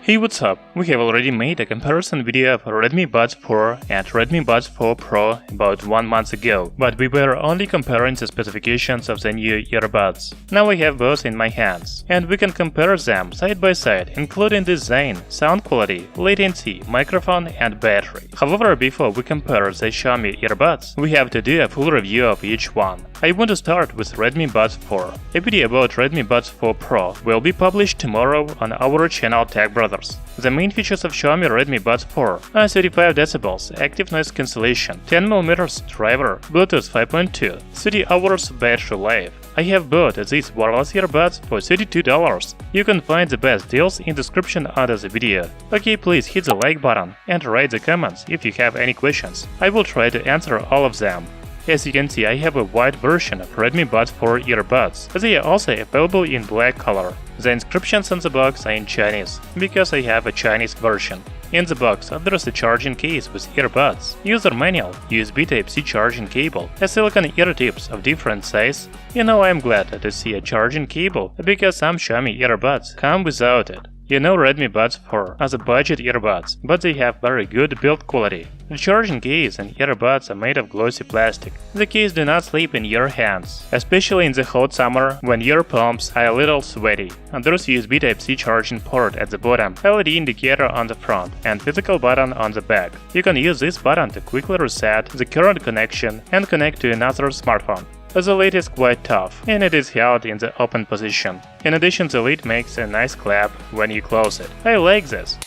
Hey, what's up? We have already made a comparison video of Redmi Buds 4 and Redmi Buds 4 Pro about 1 month ago, but we were only comparing the specifications of the new earbuds. Now I have both in my hands, and we can compare them side by side, including design, sound quality, latency, microphone and battery. However, before we compare the Xiaomi earbuds, we have to do a full review of each one. I want to start with Redmi Buds 4. A video about Redmi Buds 4 Pro will be published tomorrow on our channel Tech Brothers. The main features of Xiaomi Redmi Buds 4 are 35 dB active noise cancellation, 10mm driver, Bluetooth 5.2, 30 hours battery life. I have bought these wireless earbuds for $32. You can find the best deals in description under the video. Okay, please hit the like button and write the comments if you have any questions. I will try to answer all of them. As you can see, I have a white version of Redmi Buds 4 earbuds. They are also available in black color. The inscriptions on the box are in Chinese, because I have a Chinese version. In the box, there is a charging case with earbuds, user manual, USB Type-C charging cable, a silicone ear tips of different size. I'm glad to see a charging cable, because some Xiaomi earbuds come without it. Redmi Buds 4 are the budget earbuds, but they have very good build quality. The charging case and earbuds are made of glossy plastic. The case do not slip in your hands, especially in the hot summer when your palms are a little sweaty. And there's USB Type-C charging port at the bottom, LED indicator on the front, and physical button on the back. You can use this button to quickly reset the current connection and connect to another smartphone. The lid is quite tough, and it is held in the open position. In addition, the lid makes a nice clap when you close it. I like this.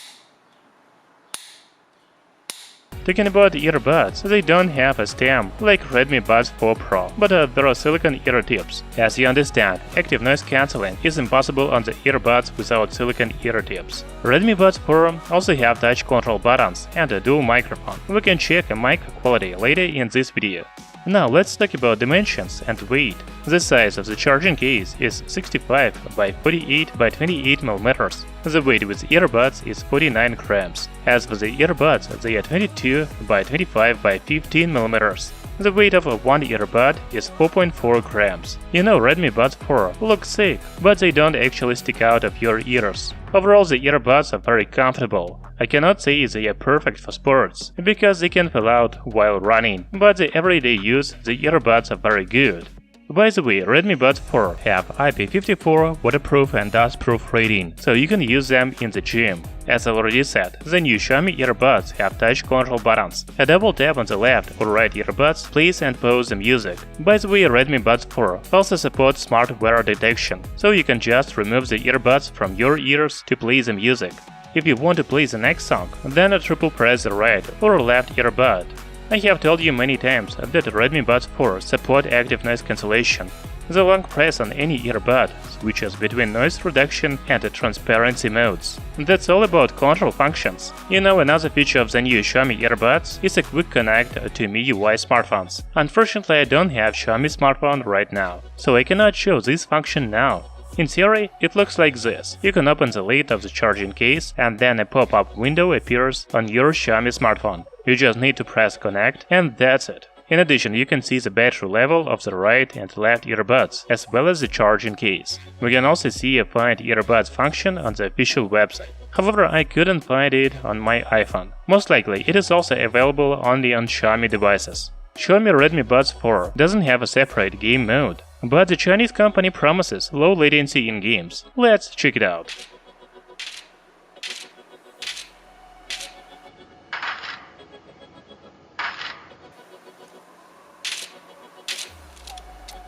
Talking about earbuds, they don't have a stem like Redmi Buds 4 Pro, but there are silicone ear tips. As you understand, active noise cancelling is impossible on the earbuds without silicone ear tips. Redmi Buds 4 also have touch control buttons and a dual microphone. We can check a mic quality later in this video. Now let's talk about dimensions and weight. The size of the charging case is 65 by 48 by 28 mm. The weight with earbuds is 49 grams. As for the earbuds, they are 22 by 25 by 15 mm. The weight of one earbud is 4.4 grams. Redmi Buds 4 look sick, but they don't actually stick out of your ears. Overall, the earbuds are very comfortable. I cannot say they are perfect for sports, because they can fall out while running, but the everyday use, the earbuds are very good. By the way, Redmi Buds 4 have IP54 waterproof and dustproof rating, so you can use them in the gym. As already said, the new Xiaomi earbuds have touch control buttons. A double tap on the left or right earbuds plays and pause the music. By the way, Redmi Buds 4 also supports smart wear detection, so you can just remove the earbuds from your ears to play the music. If you want to play the next song, then triple press the right or left earbud. I have told you many times that Redmi Buds 4 support active noise cancellation. The long press on any earbud switches between noise reduction and transparency modes. That's all about control functions. Another feature of the new Xiaomi earbuds is a quick connect to MIUI smartphones. Unfortunately, I don't have Xiaomi smartphone right now, so I cannot show this function now. In theory, it looks like this. You can open the lid of the charging case, and then a pop-up window appears on your Xiaomi smartphone. You just need to press connect, and that's it. In addition, you can see the battery level of the right and left earbuds, as well as the charging case. We can also see a Find Earbuds function on the official website. However, I couldn't find it on my iPhone. Most likely, it is also available only on Xiaomi devices. Xiaomi Redmi Buds 4 doesn't have a separate game mode, but the Chinese company promises low latency in games. Let's check it out.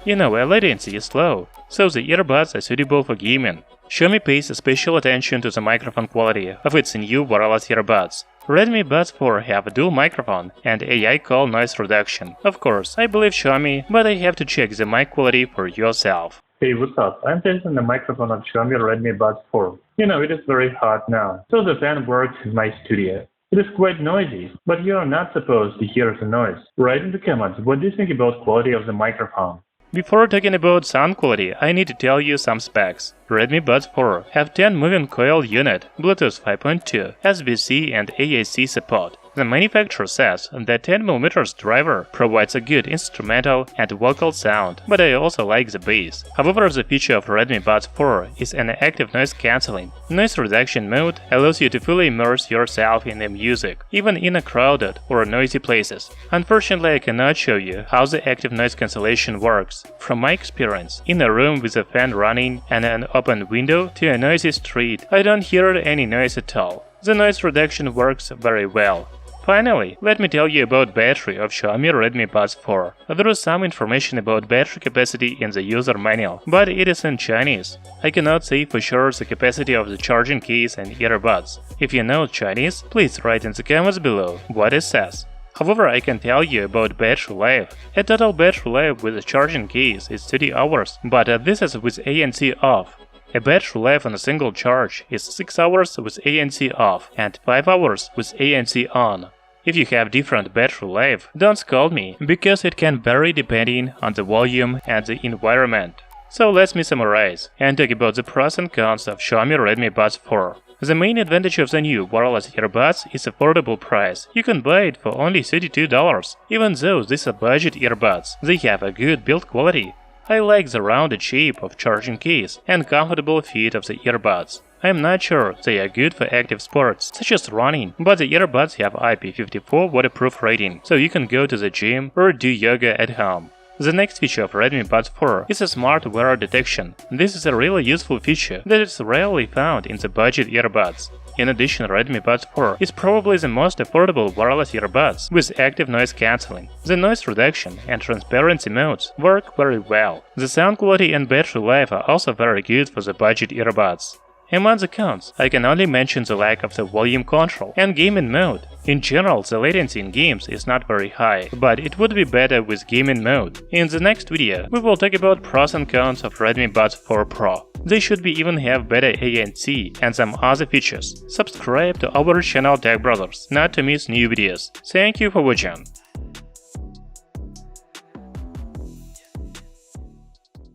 Latency is low, so the earbuds are suitable for gaming. Xiaomi pays special attention to the microphone quality of its new wireless earbuds. Redmi Buds 4 have a dual microphone and AI call noise reduction. Of course, I believe Xiaomi, but I have to check the mic quality for yourself. Hey, what's up? I'm testing the microphone of Xiaomi Redmi Buds 4. It is very hot now, so the fan works in my studio. It is quite noisy, but you are not supposed to hear the noise. Write in the comments what do you think about quality of the microphone. Before talking about sound quality, I need to tell you some specs. Redmi Buds 4 have 10 moving coil unit, Bluetooth 5.2, SBC and AAC support. The manufacturer says that 10mm driver provides a good instrumental and vocal sound, but I also like the bass. However, the feature of Redmi Buds 4 is an active noise cancelling. Noise reduction mode allows you to fully immerse yourself in the music, even in a crowded or noisy places. Unfortunately, I cannot show you how the active noise cancellation works. From my experience, in a room with a fan running and an open window to a noisy street, I don't hear any noise at all. The noise reduction works very well. Finally, let me tell you about battery of Xiaomi Redmi Buds 4. There is some information about battery capacity in the user manual, but it is in Chinese. I cannot say for sure the capacity of the charging case and earbuds. If you know Chinese, please write in the comments below what it says. However, I can tell you about battery life. A total battery life with a charging case is 30 hours, but this is with ANC off. A battery life on a single charge is 6 hours with ANC off and 5 hours with ANC on. If you have different battery life, don't scold me, because it can vary depending on the volume and the environment. So let me summarize and talk about the pros and cons of Xiaomi Redmi Buds 4. The main advantage of the new wireless earbuds is affordable price. You can buy it for only $32. Even though these are budget earbuds, they have a good build quality. I like the rounded shape of charging case and comfortable fit of the earbuds. I am not sure they are good for active sports, such as running, but the earbuds have IP54 waterproof rating, so you can go to the gym or do yoga at home. The next feature of Redmi Buds 4 is a smart wear detection. This is a really useful feature that is rarely found in the budget earbuds. In addition, Redmi Buds 4 is probably the most affordable wireless earbuds with active noise cancelling. The noise reduction and transparency modes work very well. The sound quality and battery life are also very good for the budget earbuds. Among the cons, I can only mention the lack of the volume control and gaming mode. In general, the latency in games is not very high, but it would be better with gaming mode. In the next video, we will talk about pros and cons of Redmi Buds 4 Pro. They should be even have better ANC and some other features. Subscribe to our channel Tech Brothers not to miss new videos. Thank you for watching.